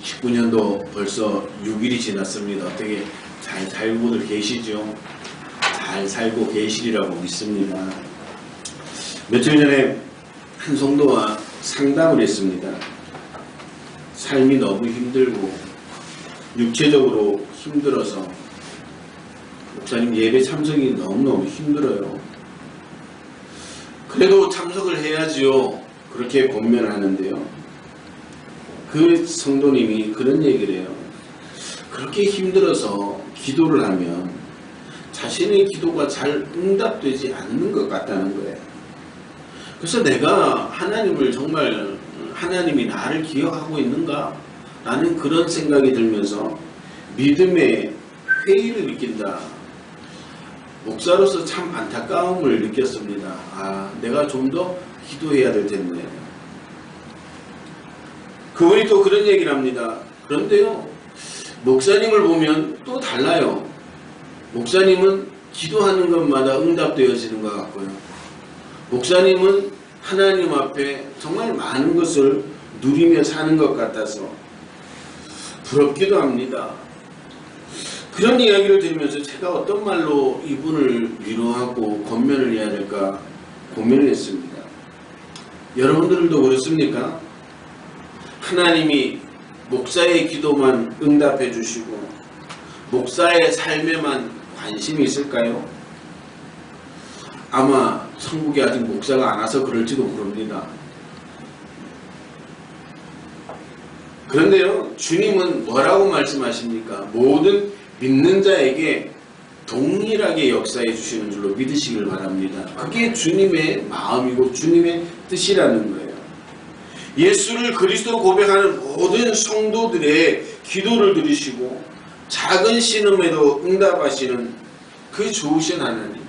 19년도 벌써 6일이 지났습니다. 어떻게 잘 살고들 계시죠? 잘 살고 계시리라고 믿습니다. 며칠 전에 한 성도와 상담을 했습니다. 삶이 너무 힘들고 육체적으로 힘들어서 목사님 예배 참석이 너무너무 힘들어요. 그래도 참석을 해야지요. 그렇게 권면하는데요. 그 성도님이 그런 얘기를 해요. 그렇게 힘들어서 기도를 하면 자신의 기도가 잘 응답되지 않는 것 같다는 거예요. 그래서 내가 하나님을 정말 하나님이 나를 기억하고 있는가? 라는 그런 생각이 들면서 믿음의 회의를 느낀다. 목사로서 참 안타까움을 느꼈습니다. 내가 좀 더 기도해야 될 텐데. 그분이 또 그런 얘기를 합니다. 그런데요, 목사님을 보면 또 달라요. 목사님은 기도하는 것마다 응답되어지는 것 같고요. 목사님은 하나님 앞에 정말 많은 것을 누리며 사는 것 같아서 부럽기도 합니다. 그런 이야기를 들으면서 제가 어떤 말로 이분을 위로하고 권면을 해야 될까 고민을 했습니다. 여러분들도 그렇습니까? 하나님이 목사의 기도만 응답해 주시고 목사의 삶에만 관심이 있을까요? 아마 천국에 아직 목사가 안 와서 그럴지도 모릅니다. 그런데요, 주님은 뭐라고 말씀하십니까? 모든 믿는 자에게 동일하게 역사해 주시는 줄로 믿으시길 바랍니다. 그게 주님의 마음이고 주님의 뜻이라는 거예요. 예수를 그리스도로 고백하는 모든 성도들의 기도를 들으시고 작은 신음에도 응답하시는 그 좋으신 하나님.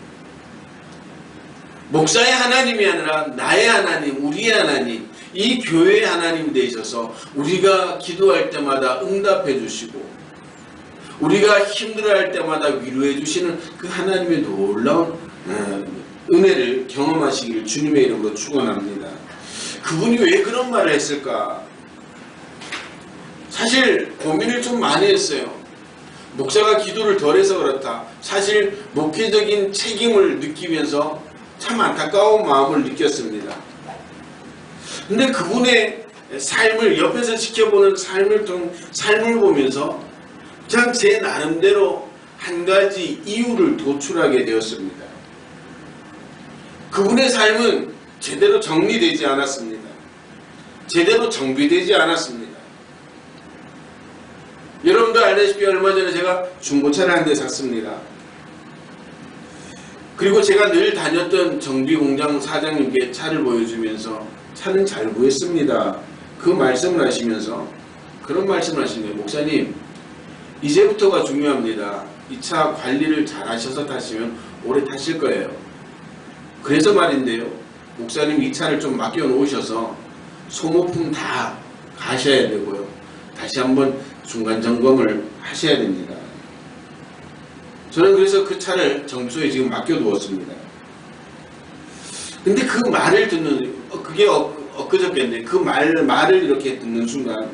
목사의 하나님이 아니라 나의 하나님, 우리의 하나님, 이 교회의 하나님 되셔서 우리가 기도할 때마다 응답해 주시고 우리가 힘들어할 때마다 위로해 주시는 그 하나님의 놀라운 은혜를 경험하시기를 주님의 이름으로 축원합니다. 그분이 왜 그런 말을 했을까? 사실 고민을 좀 많이 했어요. 목사가 기도를 덜해서 그렇다. 사실 목회적인 책임을 느끼면서 참 안타까운 마음을 느꼈습니다. 근데 그분의 삶을 옆에서 지켜보는 삶을 보면서 그냥 제 나름대로 한 가지 이유를 도출하게 되었습니다. 그분의 삶은 제대로 정리되지 않았습니다. 제대로 정비되지 않았습니다. 여러분도 알다시피 얼마 전에 제가 중고차를 한 대 샀습니다. 그리고 제가 늘 다녔던 정비공장 사장님께 차를 보여주면서 차는 잘 구했습니다. 그 말씀을 하시면서 그런 말씀을 하시네요. 목사님, 이제부터가 중요합니다. 이 차 관리를 잘 하셔서 타시면 오래 타실 거예요. 그래서 말인데요, 목사님 이 차를 좀 맡겨 놓으셔서 소모품 다 가셔야 되고요. 다시 한번 중간 점검을 하셔야 됩니다. 저는 그래서 그 차를 정비소에 지금 맡겨 두었습니다. 근데 그 말을 듣는, 그게 엊그저께인데 그 말을 이렇게 듣는 순간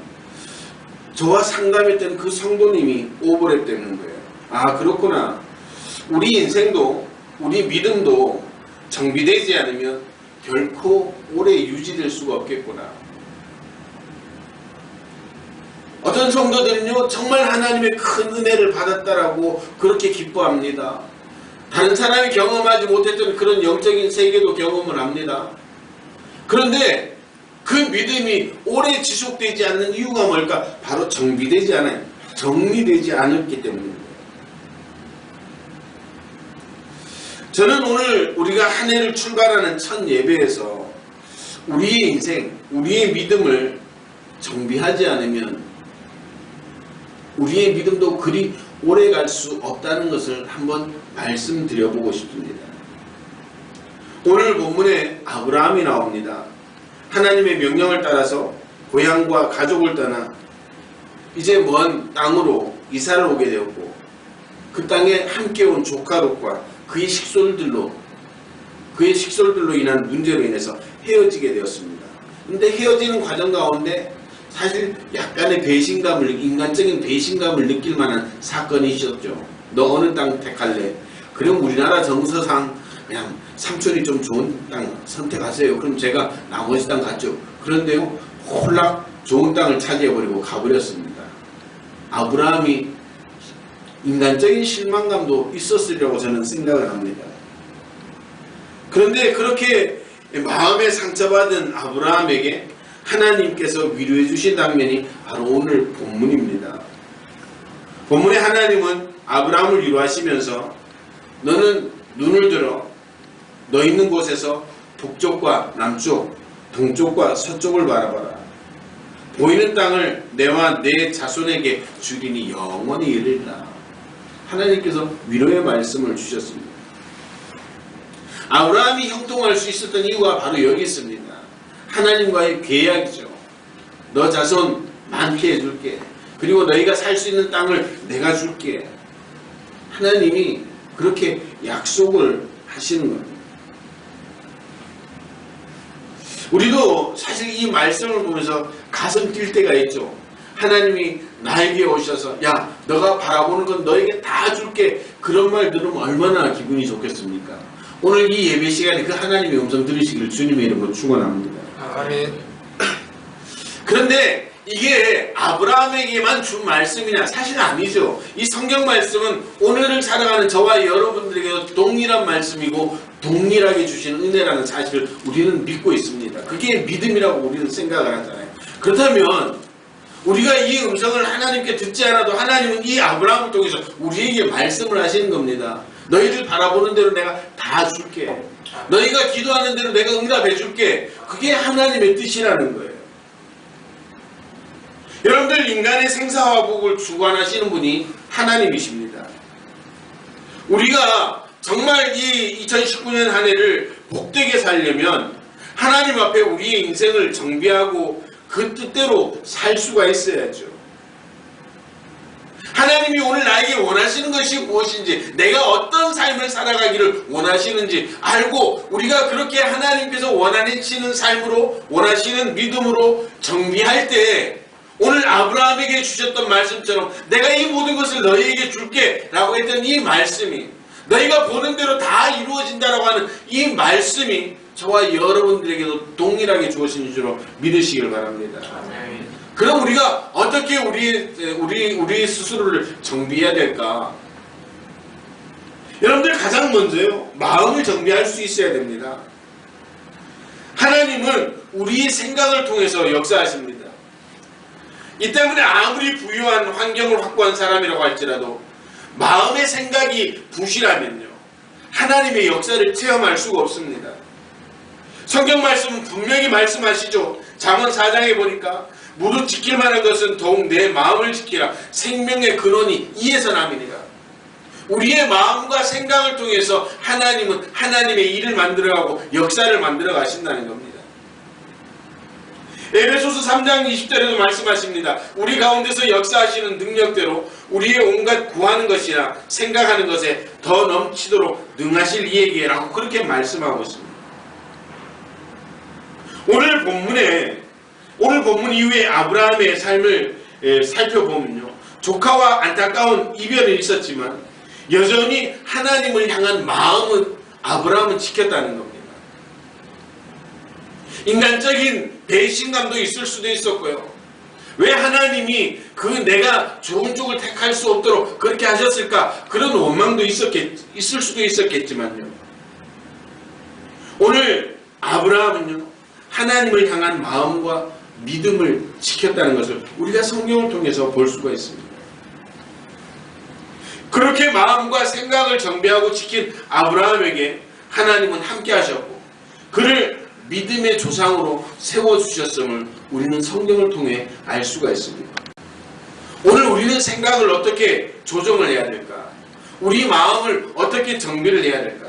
저와 상담했던 그 성도님이 오버랩 되는 거예요. 그렇구나. 우리 인생도 우리 믿음도 정비되지 않으면 결코 오래 유지될 수가 없겠구나. 어떤 성도들은요, 정말 하나님의 큰 은혜를 받았다라고 그렇게 기뻐합니다. 다른 사람이 경험하지 못했던 그런 영적인 세계도 경험을 합니다. 그런데 그 믿음이 오래 지속되지 않는 이유가 뭘까? 바로 정비되지 않아요. 정리되지 않았기 때문입니다. 저는 오늘 우리가 한 해를 출발하는 첫 예배에서 우리의 인생, 우리의 믿음을 정비하지 않으면 우리의 믿음도 그리 오래 갈 수 없다는 것을 한번 말씀드려보고 싶습니다. 오늘 본문에 아브라함이 나옵니다. 하나님의 명령을 따라서 고향과 가족을 떠나 이제 먼 땅으로 이사를 오게 되었고 그 땅에 함께 온 조카 롯과 그의 식솔들로 인한 문제로 인해서 헤어지게 되었습니다. 근데 헤어지는 과정 가운데 사실 약간의 배신감을, 인간적인 배신감을 느낄 만한 사건이 있었죠. 너 어느 땅 택할래? 그럼 우리나라 정서상 그냥 삼촌이 좀 좋은 땅 선택하세요. 그럼 제가 나머지 땅 갔죠. 그런데요, 홀락 좋은 땅을 차지해버리고 가버렸습니다. 아브라함이 인간적인 실망감도 있었으리라고 저는 생각을 합니다. 그런데 그렇게 마음에 상처받은 아브라함에게 하나님께서 위로해 주신 장면이 바로 오늘 본문입니다. 본문에 하나님은 아브라함을 위로하시면서 너는 눈을 들어 너 있는 곳에서 북쪽과 남쪽, 동쪽과 서쪽을 바라봐라. 보이는 땅을 내와 내 자손에게 주리니 영원히 이르리라. 하나님께서 위로의 말씀을 주셨습니다. 아브라함이 형통할 수 있었던 이유가 바로 여기 있습니다. 하나님과의 계약이죠. 너 자손 많게 해줄게. 그리고 너희가 살 수 있는 땅을 내가 줄게. 하나님이 그렇게 약속을 하시는 겁니다. 우리도 사실 이 말씀을 보면서 가슴 뛸 때가 있죠. 하나님이 나에게 오셔서 야 너가 바라보는 건 너에게 다 줄게. 그런 말 들으면 얼마나 기분이 좋겠습니까? 오늘 이 예배 시간에 그 하나님의 음성 들으시기를 주님의 이름으로 축원합니다. 아멘. 그런데 이게 아브라함에게만 준 말씀이냐? 사실 아니죠. 이 성경 말씀은 오늘을 살아가는 저와 여러분들에게도 동일한 말씀이고 동일하게 주신 은혜라는 사실을 우리는 믿고 있습니다. 그게 믿음이라고 우리는 생각을 하잖아요. 그렇다면 우리가 이 음성을 하나님께 듣지 않아도 하나님은 이 아브라함을 통해서 우리에게 말씀을 하시는 겁니다. 너희들 바라보는 대로 내가 다 줄게. 너희가 기도하는 대로 내가 응답해 줄게. 그게 하나님의 뜻이라는 거예요. 여러분들 인간의 생사화복을 주관하시는 분이 하나님이십니다. 우리가 정말 이 2019년 한 해를 복되게 살려면 하나님 앞에 우리의 인생을 정비하고 그 뜻대로 살 수가 있어야죠. 하나님이 오늘 나에게 원하시는 것이 무엇인지, 내가 어떤 삶을 살아가기를 원하시는지 알고 우리가 그렇게 하나님께서 원하시는 삶으로, 원하시는 믿음으로 정비할 때 오늘 아브라함에게 주셨던 말씀처럼 내가 이 모든 것을 너희에게 줄게 라고 했던 이 말씀이, 너희가 보는 대로 다 이루어진다라고 하는 이 말씀이 저와 여러분들에게도 동일하게 주어진 줄로 믿으시길 바랍니다. 그럼 우리가 어떻게 우리 스스로를 정비해야 될까? 여러분들 가장 먼저요, 마음을 정비할 수 있어야 됩니다. 하나님은 우리의 생각을 통해서 역사하십니다. 이 때문에 아무리 부유한 환경을 확보한 사람이라고 할지라도 마음의 생각이 부실하면요, 하나님의 역사를 체험할 수가 없습니다. 성경 말씀은 분명히 말씀하시죠. 잠언 4장에 보니까 무릇 지킬 만한 것은 더욱 내 마음을 지키라. 생명의 근원이 이에서 남이니라. 우리의 마음과 생각을 통해서 하나님은 하나님의 일을 만들어가고 역사를 만들어 가신다는 겁니다. 에베소서 3장 20절에도 말씀하십니다. 우리 가운데서 역사하시는 능력대로 우리의 온갖 구하는 것이나 생각하는 것에 더 넘치도록 능하실 이에게 라고 그렇게 말씀하고 있습니다. 오늘 본문 이후에 아브라함의 삶을 살펴보면요, 조카와 안타까운 이별은 있었지만 여전히 하나님을 향한 마음은 아브라함은 지켰다는 겁니다. 인간적인 배신감도 있을 수도 있었고요. 왜 하나님이 내가 좋은 쪽을 택할 수 없도록 그렇게 하셨을까? 그런 원망도 있을 수도 있었겠지만요. 오늘 아브라함은요, 하나님을 향한 마음과 믿음을 지켰다는 것을 우리가 성경을 통해서 볼 수가 있습니다. 그렇게 마음과 생각을 정비하고 지킨 아브라함에게 하나님은 함께 하셨고 그를 믿음의 조상으로 세워주셨음을 우리는 성경을 통해 알 수가 있습니다. 오늘 우리는 생각을 어떻게 조정을 해야 될까? 우리 마음을 어떻게 정비를 해야 될까?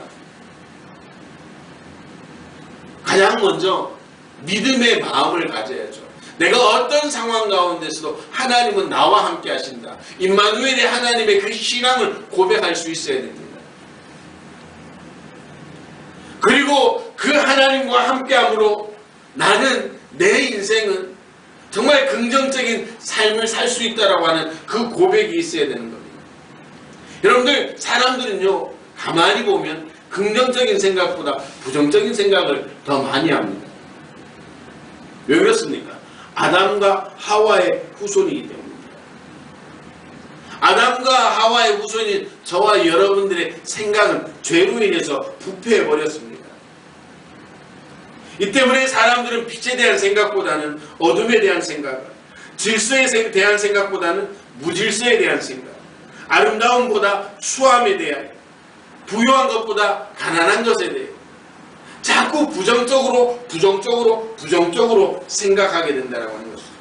가장 먼저 믿음의 마음을 가져야죠. 내가 어떤 상황 가운데서도 하나님은 나와 함께 하신다. 임마누엘의 하나님의 그 신앙을 고백할 수 있어야 됩니다. 그리고 그 하나님과 함께함으로 나는 내 인생은 정말 긍정적인 삶을 살 수 있다라고 하는 그 고백이 있어야 되는 겁니다. 여러분들, 사람들은요, 가만히 보면 긍정적인 생각보다 부정적인 생각을 더 많이 합니다. 왜 그렇습니까? 아담과 하와의 후손이기 때문입니다. 아담과 하와의 후손인 저와 여러분들의 생각은 죄로 인해서 부패해버렸습니다. 이 때문에 사람들은 빛에 대한 생각보다는 어둠에 대한 생각, 질서에 대한 생각보다는 무질서에 대한 생각, 아름다움보다 추함에 대한, 부유한 것보다 가난한 것에 대해 자꾸 부정적으로 생각하게 된다고 하는 것이죠.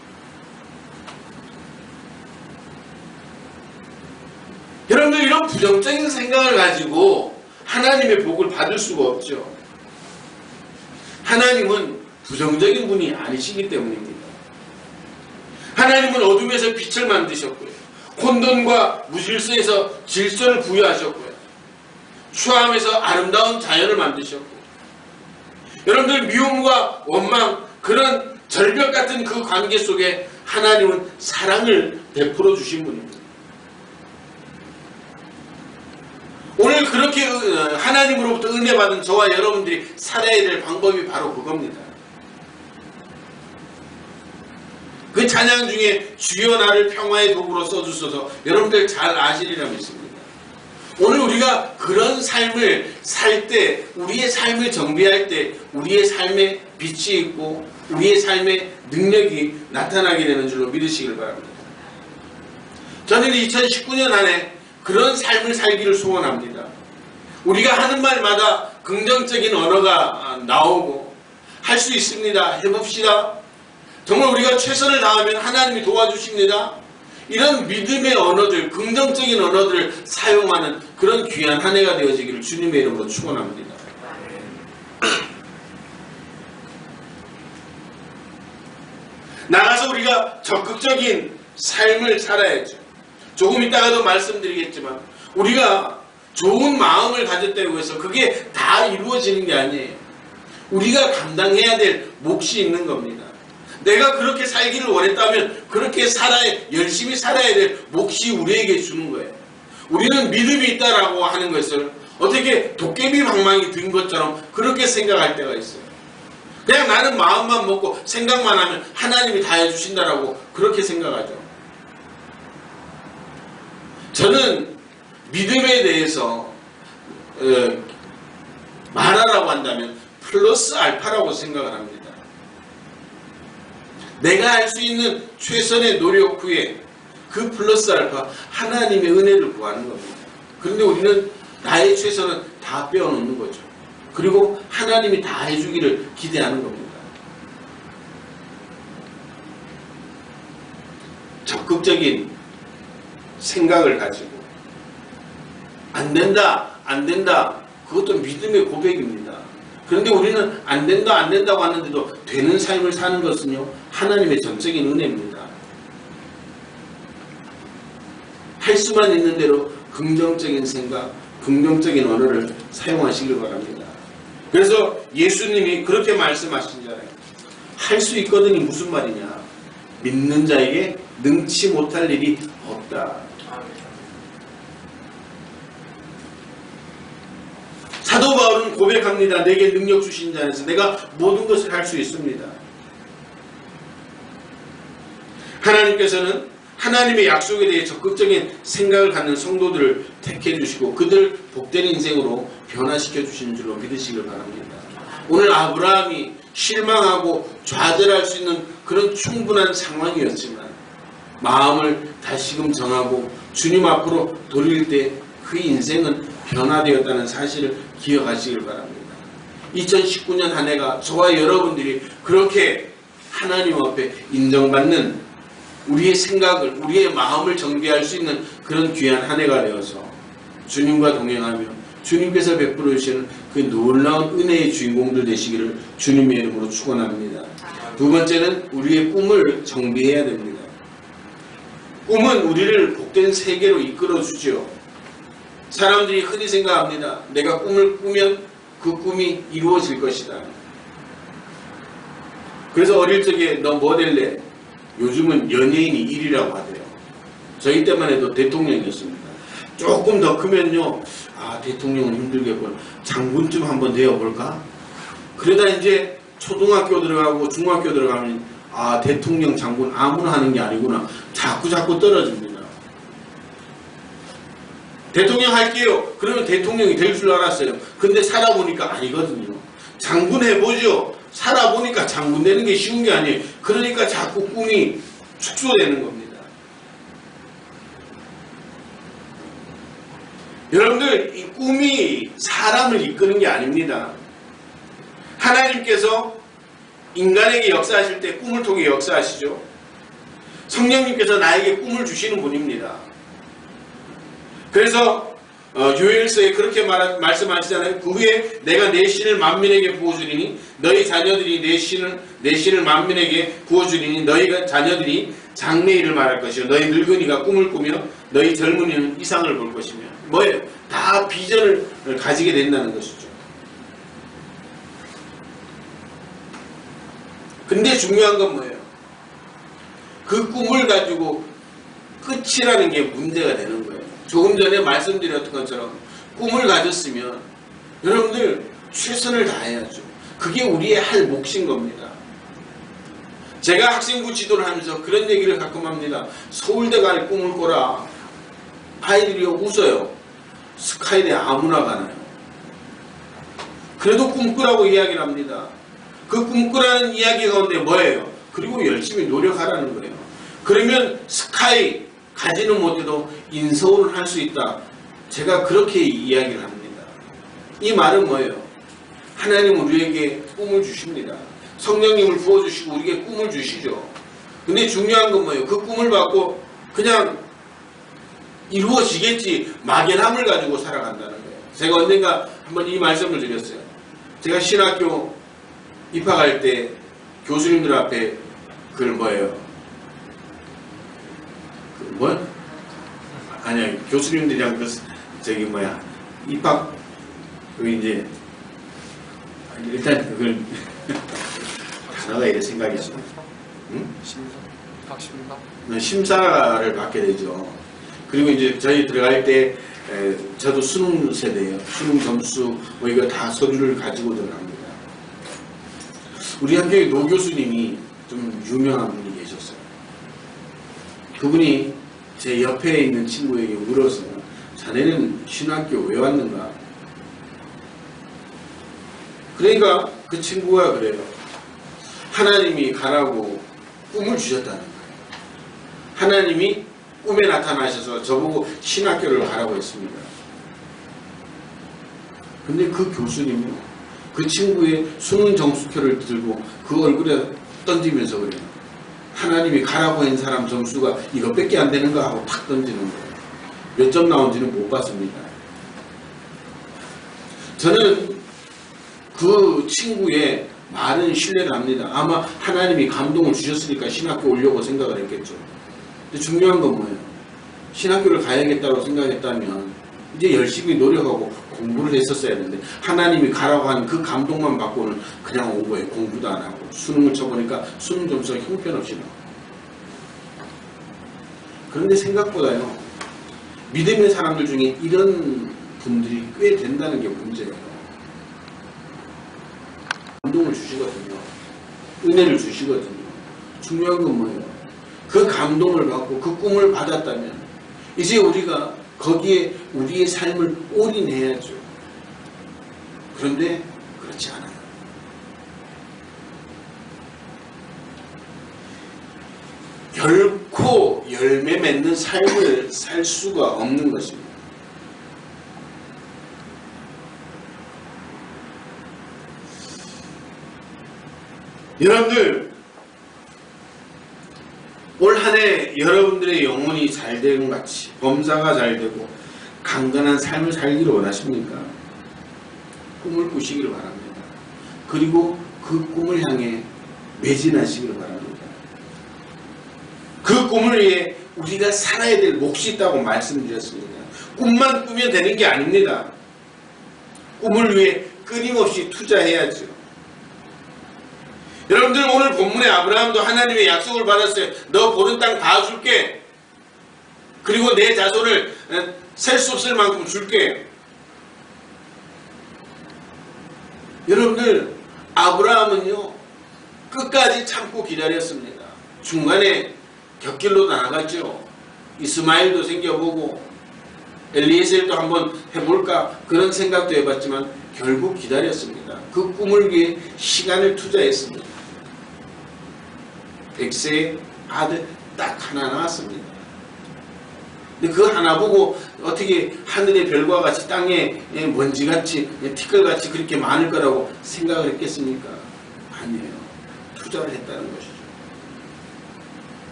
여러분들, 이런 부정적인 생각을 가지고 하나님의 복을 받을 수가 없죠. 하나님은 부정적인 분이 아니시기 때문입니다. 하나님은 어둠에서 빛을 만드셨고요, 혼돈과 무질서에서 질서를 부여하셨고요, 추함에서 아름다운 자연을 만드셨고, 여러분들, 미움과 원망, 그런 절벽 같은 그 관계 속에 하나님은 사랑을 베풀어 주신 분입니다. 오늘 그렇게 하나님으로부터 은혜 받은 저와 여러분들이 살아야 될 방법이 바로 그겁니다. 그 찬양 중에 주여 나를 평화의 도구로 써주소서, 여러분들 잘 아시리라 믿습니다. 오늘 우리가 그런 삶을 살 때, 우리의 삶을 정비할 때 우리의 삶에 빛이 있고 우리의 삶에 능력이 나타나게 되는 줄로 믿으시길 바랍니다. 저는 2019년 안에 그런 삶을 살기를 소원합니다. 우리가 하는 말마다 긍정적인 언어가 나오고, 할 수 있습니다, 해봅시다, 정말 우리가 최선을 다하면 하나님이 도와주십니다, 이런 믿음의 언어들, 긍정적인 언어들을 사용하는 그런 귀한 한 해가 되어지기를 주님의 이름으로 축원합니다. 나가서 우리가 적극적인 삶을 살아야죠. 조금 이따가도 말씀드리겠지만, 우리가 좋은 마음을 가졌다고 해서 그게 다 이루어지는 게 아니에요. 우리가 감당해야 될 몫이 있는 겁니다. 내가 그렇게 살기를 원했다면 그렇게 열심히 살아야 될 몫이 우리에게 주는 거예요. 우리는 믿음이 있다라고 하는 것을 어떻게 도깨비 방망이 든 것처럼 그렇게 생각할 때가 있어요. 그냥 나는 마음만 먹고 생각만 하면 하나님이 다 해주신다라고 그렇게 생각하죠. 저는 믿음에 대해서 말하라고 한다면 플러스 알파라고 생각을 합니다. 내가 할 수 있는 최선의 노력 후에 그 플러스 알파, 하나님의 은혜를 구하는 겁니다. 그런데 우리는 나의 최선은 다 빼어놓는 거죠. 그리고 하나님이 다 해주기를 기대하는 겁니다. 적극적인 생각을 가지고 안 된다, 그것도 믿음의 고백입니다. 그런데 우리는 안 된다고 하는데도 되는 삶을 사는 것은요, 하나님의 전적인 은혜입니다. 할 수만 있는 대로 긍정적인 생각, 긍정적인 언어를 사용하시길 바랍니다. 그래서 예수님이 그렇게 말씀하시잖아요. 할 수 있거든이 무슨 말이냐? 믿는 자에게 능치 못할 일이 없다. 사도 바울은 고백합니다. 내게 능력 주신 자 안에서 내가 모든 것을 할 수 있습니다. 하나님께서는 하나님의 약속에 대해 적극적인 생각을 갖는 성도들을 택해 주시고 그들 복된 인생으로 변화시켜 주시는 줄로 믿으시길 바랍니다. 오늘 아브라함이 실망하고 좌절할 수 있는 그런 충분한 상황이었지만 마음을 다시금 정하고 주님 앞으로 돌릴 때 그 인생은 변화되었다는 사실을 기억하시길 바랍니다. 2019년 한 해가 저와 여러분들이 그렇게 하나님 앞에 인정받는 우리의 생각을, 우리의 마음을 정비할 수 있는 그런 귀한 한 해가 되어서 주님과 동행하며 주님께서 베풀어 주시는 그 놀라운 은혜의 주인공들 되시기를 주님의 이름으로 축원합니다. 두 번째는 우리의 꿈을 정비해야 됩니다. 꿈은 우리를 복된 세계로 이끌어 주죠. 사람들이 흔히 생각합니다. 내가 꿈을 꾸면 그 꿈이 이루어질 것이다. 그래서 어릴 적에 너 뭐 될래? 요즘은 연예인이 1위라고 하대요. 저희 때만 해도 대통령이었습니다. 조금 더 크면요, 아 대통령은 힘들겠구나, 장군쯤 한번 되어볼까? 그러다 이제 초등학교 들어가고 중학교 들어가면 아 대통령 장군 아무나 하는 게 아니구나, 자꾸 떨어집니다. 대통령 할게요. 그러면 대통령이 될 줄 알았어요. 근데 살아보니까 아니거든요. 장군 해보죠. 살아보니까 장군 되는 게 쉬운 게 아니에요. 그러니까 자꾸 꿈이 축소되는 겁니다. 여러분들, 이 꿈이 사람을 이끄는 게 아닙니다. 하나님께서 인간에게 역사하실 때 꿈을 통해 역사하시죠. 성령님께서 나에게 꿈을 주시는 분입니다. 그래서 요엘서에 그렇게 말씀하시잖아요. 그 후에 내가 내 신을 만민에게 부어주리니 너희 자녀들이 내 신을 만민에게 부어주리니 너희 자녀들이 장래일을 말할 것이요 너희 늙은이가 꿈을 꾸며 너희 젊은이는 이상을 볼 것이며, 뭐예요? 다 비전을 가지게 된다는 것이죠. 근데 중요한 건 뭐예요? 그 꿈을 가지고 끝이라는 게 문제가 되는 거예요. 조금 전에 말씀드렸던 것처럼 꿈을 가졌으면 여러분들 최선을 다해야죠. 그게 우리의 할 몫인 겁니다. 제가 학생부 지도를 하면서 그런 얘기를 가끔 합니다. 서울대 갈 꿈을 꿔라. 아이들이 웃어요. 스카이대 아무나 가나요? 그래도 꿈꾸라고 이야기를 합니다. 그 꿈꾸라는 이야기 가운데 뭐예요? 그리고 열심히 노력하라는 거예요. 그러면 스카이 가지는 못해도 인서울을 할 수 있다. 제가 그렇게 이야기를 합니다. 이 말은 뭐예요? 하나님은 우리에게 꿈을 주십니다. 성령님을 부어주시고 우리에게 꿈을 주시죠. 근데 중요한 건 뭐예요? 그 꿈을 받고 그냥 이루어지겠지 막연함을 가지고 살아간다는 거예요. 제가 언젠가 한번 이 말씀을 드렸어요. 제가 신학교 입학할 때 교수님들 앞에 그걸 뭐예요? 아니야, 교수님들이랑 저기 입학 이제 일단 그걸 단어가 이래 생각이 있어. 응? 심사를 받게 되죠. 그리고 이제 저희 들어갈 때 저도 수능 세대예요. 수능 점수 뭐 이거 다 서류를 가지고 들어갑니다. 우리 학교에 노 교수님이 좀 유명한 분이 계셨어요. 그분이 제 옆에 있는 친구에게 물어서 자네는 신학교 왜 왔는가? 그러니까 그 친구가 그래요. 하나님이 가라고 꿈을 주셨다는 거예요. 하나님이 꿈에 나타나셔서 저보고 신학교를 가라고 했습니다. 근데 그 교수님이 그 친구의 수능 점수표를 들고 그 얼굴에 던지면서 그래요. 하나님이 가라고 한 사람 점수가 이것밖에 안 되는가 하고 탁 던지는 거예요. 몇 점 나온지는 못 봤습니다. 저는 그 친구의 말은 신뢰를 합니다. 아마 하나님이 감동을 주셨으니까 신학교 오려고 생각을 했겠죠. 근데 중요한 건 뭐예요? 신학교를 가야겠다고 생각했다면 이제 열심히 노력하고 공부를 했었어야 했는데 하나님이 가라고 하는 그 감동만 받고는 그냥 온 거예요. 공부도 안 하고 수능을 쳐보니까 수능 점수가 형편없이 나와요. 그런데 생각보다요, 믿음의 사람들 중에 이런 분들이 꽤 된다는 게 문제예요. 감동을 주시거든요. 은혜를 주시거든요. 중요한 건 뭐예요? 그 감동을 받고 그 꿈을 받았다면 이제 우리가 거기에 우리의 삶을 올인해야죠. 그런데 그렇지 않아요. 결코 열매 맺는 삶을 살 수가 없는 것입니다. 여러분들, 올 한 해 여러분들의 영혼이 잘되는 같이 범사가 잘되고 강건한 삶을 살기를 원하십니까? 꿈을 꾸시기를 바랍니다. 그리고 그 꿈을 향해 매진하시기를 바랍니다. 그 꿈을 위해 우리가 살아야 될 몫이 있다고 말씀드렸습니다. 꿈만 꾸면 되는 게 아닙니다. 꿈을 위해 끊임없이 투자해야죠. 여러분들 오늘 본문의 아브라함도 하나님의 약속을 받았어요. 너 보는 땅 다 줄게. 그리고 내 자손을 셀 수 없을 만큼 줄게. 여러분들 아브라함은요 끝까지 참고 기다렸습니다. 중간에 곁길로 나아갔죠. 이스마엘도 생겨보고 엘리에셀도 한번 해볼까 그런 생각도 해봤지만 결국 기다렸습니다. 그 꿈을 위해 시간을 투자했습니다. 100세의 아들 딱 하나 나왔습니다. 근데 그 하나 보고 어떻게 하늘의 별과 같이 땅에 먼지같이 티끌같이 그렇게 많을 거라고 생각을 했겠습니까? 아니에요. 투자를 했다는 것이죠.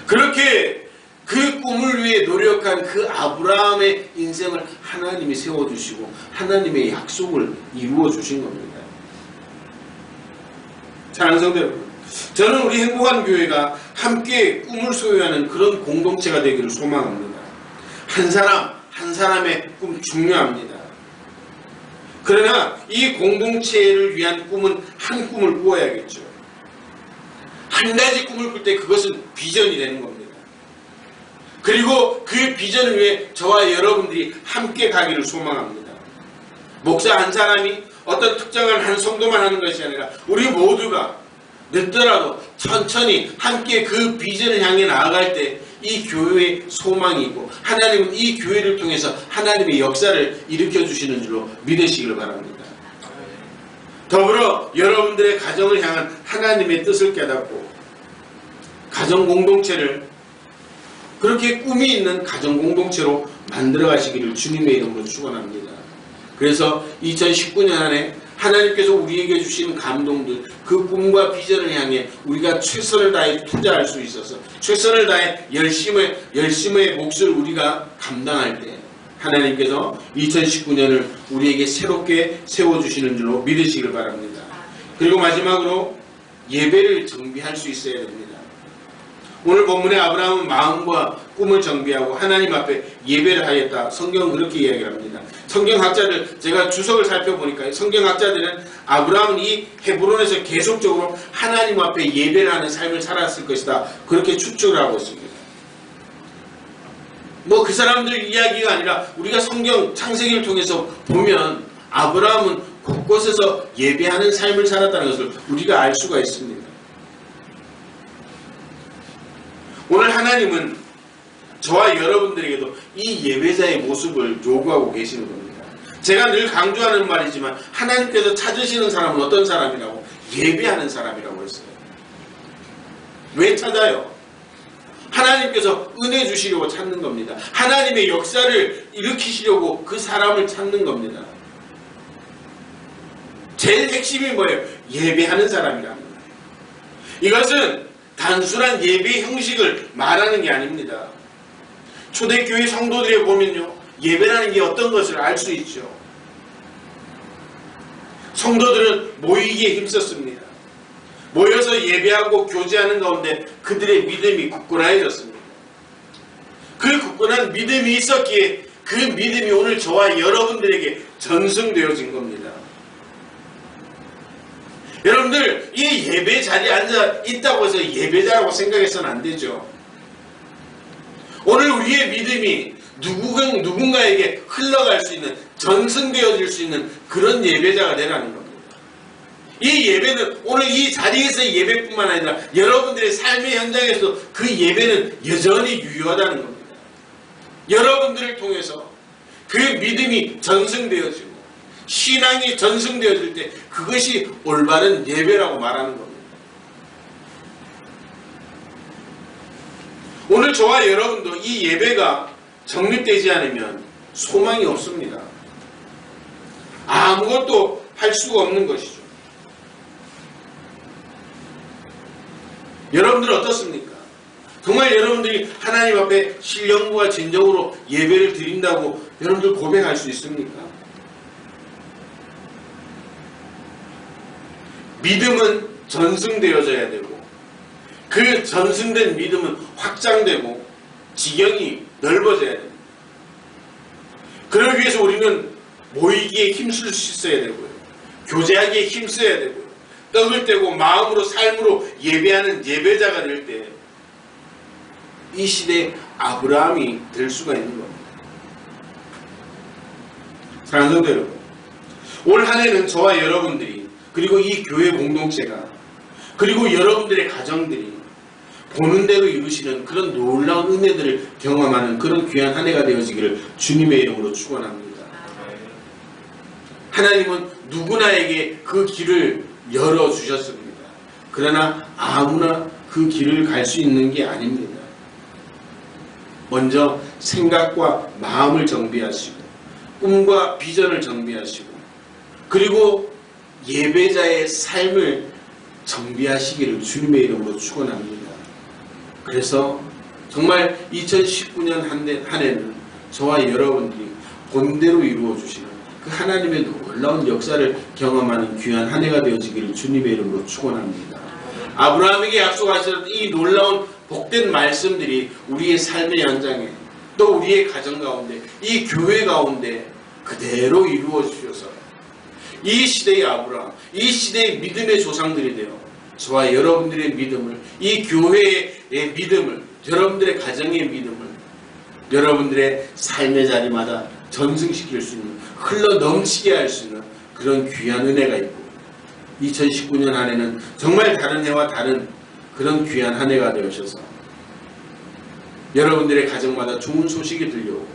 그렇게 그 꿈을 위해 노력한 그 아브라함의 인생을 하나님이 세워주시고 하나님의 약속을 이루어 주신 겁니다. 사랑하는 성도 여러분, 저는 우리 행복한 교회가 함께 꿈을 소유하는 그런 공동체가 되기를 소망합니다. 한 사람 한 사람의 꿈 중요합니다. 그러나 이 공동체를 위한 꿈은 한 꿈을 꾸어야겠죠. 한 가지 꿈을 꿀 때 그것은 비전이 되는 겁니다. 그리고 그 비전을 위해 저와 여러분들이 함께 가기를 소망합니다. 목사 한 사람이 어떤 특정한 한 성도만 하는 것이 아니라 우리 모두가 늦더라도 천천히 함께 그 비전을 향해 나아갈 때 이 교회의 소망이 있고 하나님은 이 교회를 통해서 하나님의 역사를 일으켜주시는 줄로 믿으시길 바랍니다. 더불어 여러분들의 가정을 향한 하나님의 뜻을 깨닫고 가정 공동체를 그렇게 꿈이 있는 가정 공동체로 만들어 가시기를 주님의 이름으로 축원합니다. 그래서 2019년 안에 하나님께서 우리에게 주시는 감동들, 그 꿈과 비전을 향해 우리가 최선을 다해 투자할 수 있어서 최선을 다해 열심의 몫을 우리가 감당할 때 하나님께서 2019년을 우리에게 새롭게 세워주시는 줄로 믿으시길 바랍니다. 그리고 마지막으로 예배를 정비할 수 있어야 됩니다. 오늘 본문의 아브라함은 마음과 꿈을 정비하고 하나님 앞에 예배를 하였다. 성경은 그렇게 이야기합니다. 성경학자들 제가 주석을 살펴보니까 성경학자들은 아브라함은 이 헤브론에서 계속적으로 하나님 앞에 예배를 하는 삶을 살았을 것이다. 그렇게 추측을 하고 있습니다. 뭐 그 사람들 이야기가 아니라 우리가 성경 창세기를 통해서 보면 아브라함은 곳곳에서 예배하는 삶을 살았다는 것을 우리가 알 수가 있습니다. 오늘 하나님은 저와 여러분들에게도 이 예배자의 모습을 요구하고 계시는 겁니다. 제가 늘 강조하는 말이지만 하나님께서 찾으시는 사람은 어떤 사람이라고? 예배하는 사람이라고 했어요. 왜 찾아요? 하나님께서 은혜 주시려고 찾는 겁니다. 하나님의 역사를 일으키시려고 그 사람을 찾는 겁니다. 제일 핵심이 뭐예요? 예배하는 사람이랍니다. 이것은 단순한 예배 형식을 말하는 게 아닙니다. 초대교회 성도들에 보면요, 예배라는 게 어떤 것을 알 수 있죠. 성도들은 모이기에 힘썼습니다. 모여서 예배하고 교제하는 가운데 그들의 믿음이 굳건해졌습니다. 그 굳건한 믿음이 있었기에 그 믿음이 오늘 저와 여러분들에게 전승되어진 겁니다. 여러분들 이 예배 자리에 앉아 있다고 해서 예배자라고 생각해서는 안 되죠. 오늘 우리의 믿음이 누군가에게 흘러갈 수 있는, 전승되어질 수 있는 그런 예배자가 되라는 겁니다. 이 예배는 오늘 이 자리에서의 예배뿐만 아니라 여러분들의 삶의 현장에서도 그 예배는 여전히 유효하다는 겁니다. 여러분들을 통해서 그 믿음이 전승되어지고 신앙이 전승되어질 때 그것이 올바른 예배라고 말하는 겁니다. 오늘 저와 여러분도 이 예배가 정립되지 않으면 소망이 없습니다. 아무것도 할 수가 없는 것이죠. 여러분들은 어떻습니까? 정말 여러분들이 하나님 앞에 신령과 진정으로 예배를 드린다고 여러분들 고백할 수 있습니까? 믿음은 전승되어져야 되고 그 전승된 믿음은 확장되고 지경이 넓어져야 됩니다. 그러기 위해서 우리는 모이기에 힘쓸 수 있어야 되고요. 교제하기에 힘써야 되고요. 떡을 떼고 마음으로 삶으로 예배하는 예배자가 될 때 이 시대의 아브라함이 될 수가 있는 겁니다. 사랑하는 성도 여러분, 올 한 해는 저와 여러분들이 그리고 이 교회 공동체가 그리고 여러분들의 가정들이 보는 대로 이루시는 그런 놀라운 은혜들을 경험하는 그런 귀한 한 해가 되어지기를 주님의 이름으로 축원합니다. 하나님은 누구나에게 그 길을 열어주셨습니다. 그러나 아무나 그 길을 갈 수 있는 게 아닙니다. 먼저 생각과 마음을 정비하시고 꿈과 비전을 정비하시고 그리고 예배자의 삶을 정비하시기를 주님의 이름으로 축원합니다. 그래서 정말 2019년 한 해는 저와 여러분들이 본대로 이루어 주시는 그 하나님의 놀라운 역사를 경험하는 귀한 한 해가 되어지기를 주님의 이름으로 축원합니다. 아브라함에게 약속하셨던 이 놀라운 복된 말씀들이 우리의 삶의 현장에 또 우리의 가정 가운데 이 교회 가운데 그대로 이루어 주셔서 이 시대의 아브라함, 이 시대의 믿음의 조상들이 되어 저와 여러분들의 믿음을, 이 교회의 믿음을, 여러분들의 가정의 믿음을 여러분들의 삶의 자리마다 전승시킬 수 있는, 흘러 넘치게 할 수 있는 그런 귀한 은혜가 있고 2019년 한 해는 정말 다른 해와 다른 그런 귀한 한 해가 되어셔서 여러분들의 가정마다 좋은 소식이 들려오고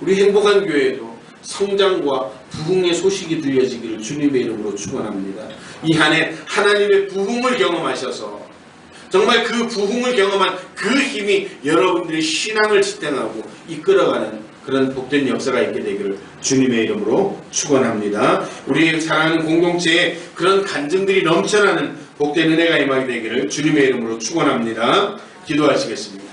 우리 행복한 교회에도 성장과 부흥의 소식이 들려지기를 주님의 이름으로 축원합니다. 이 한 해 하나님의 부흥을 경험하셔서 정말 그 부흥을 경험한 그 힘이 여러분들의 신앙을 지탱하고 이끌어가는 그런 복된 역사가 있게 되기를 주님의 이름으로 축원합니다. 우리 사랑하는 공동체에 그런 간증들이 넘쳐나는 복된 은혜가 임하게 되기를 주님의 이름으로 축원합니다. 기도하시겠습니다.